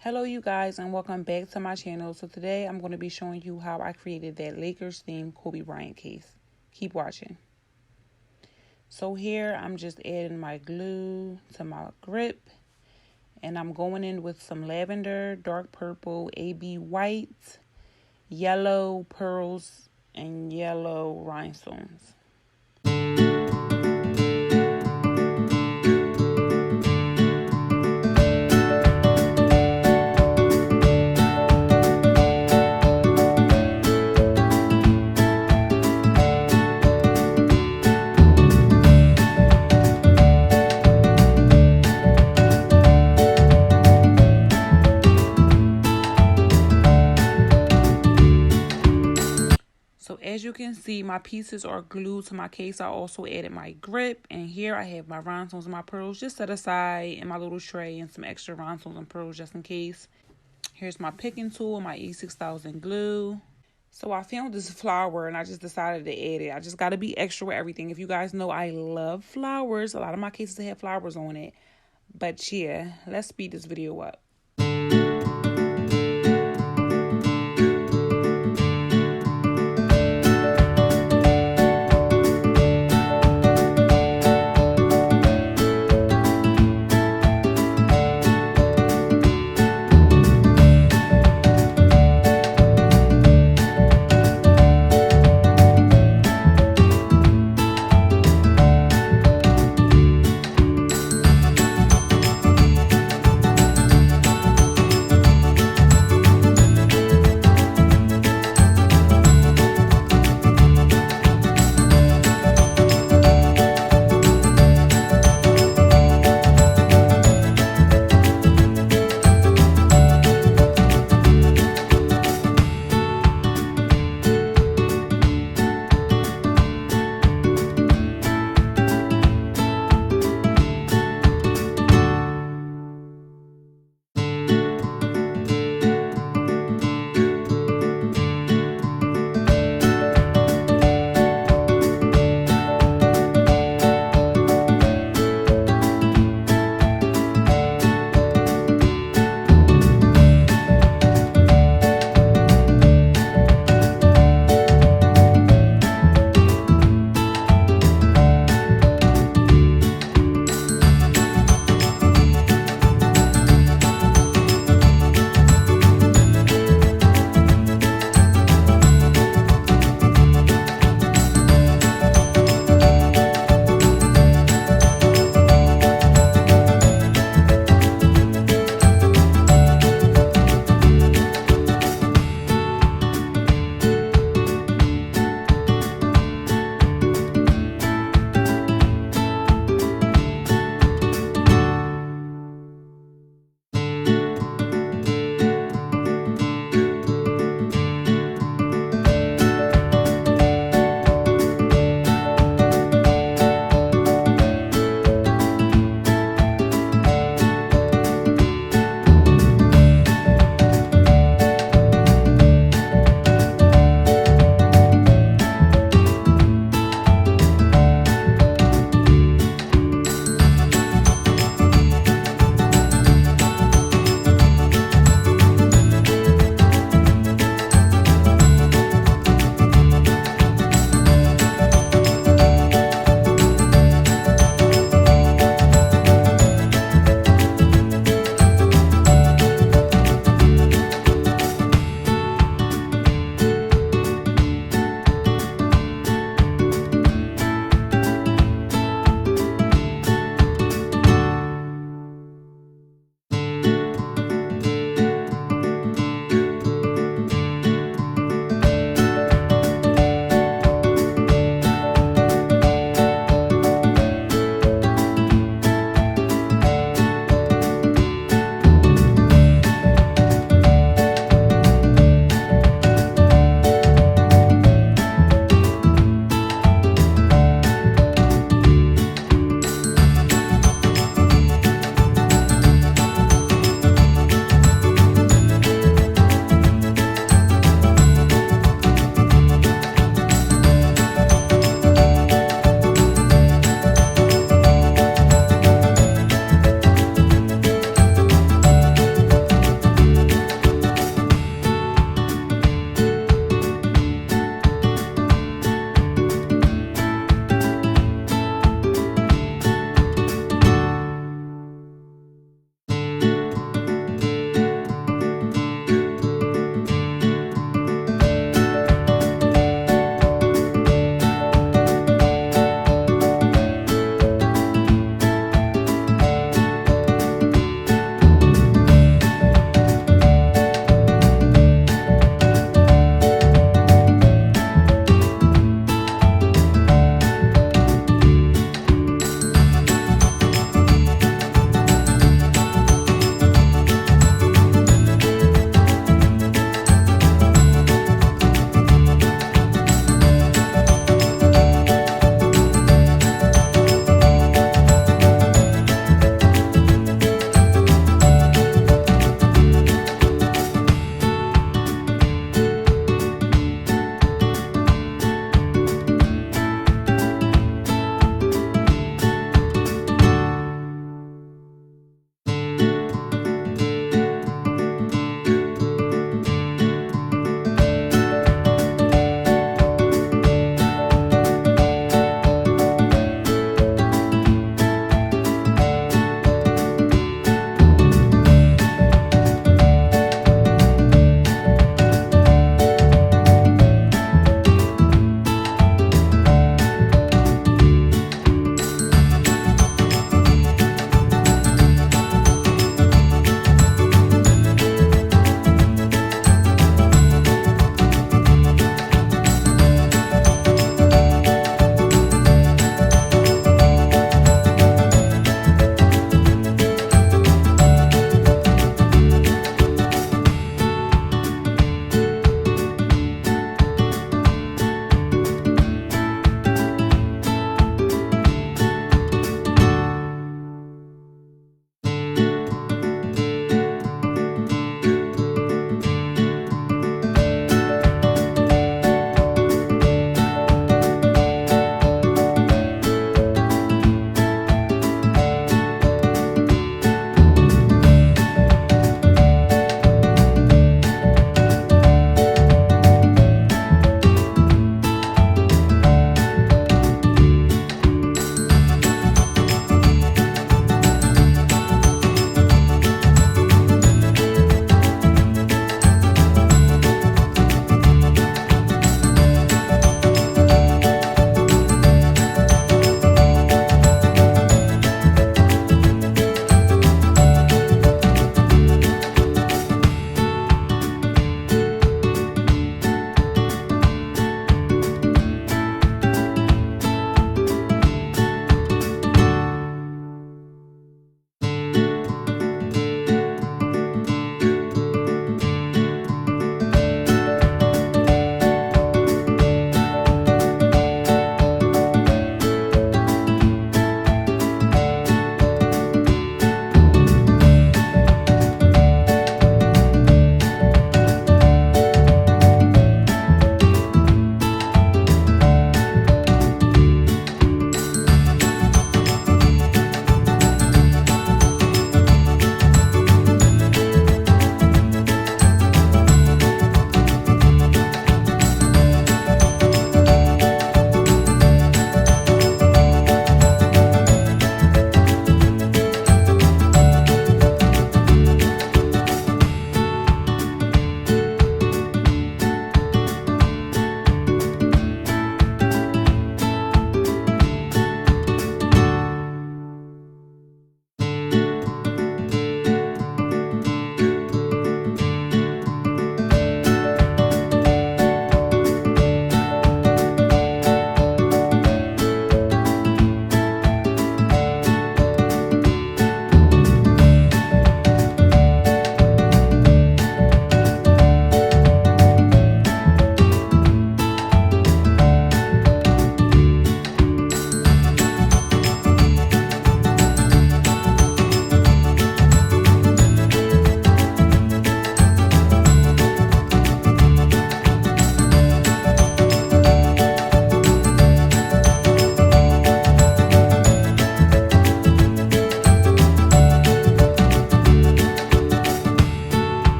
Hello you guys, and welcome back to my channel. So today I'm going to be showing you how I created that Lakers themed Kobe Bryant case. Keep watching. So here I'm just adding my glue to my grip, and I'm going in with some lavender, dark purple, AB white, yellow pearls, and yellow rhinestones. So as you can see, my pieces are glued to my case. I also added my grip, and here I have my rhinestones and my pearls just set aside in my little tray, and some extra rhinestones and pearls just in case. Here's my picking tool, my E6000 glue. So I found this flower and I just decided to add it. I just got to be extra with everything. If you guys know, I love flowers. A lot of my cases have flowers on it. But yeah, let's speed this video up.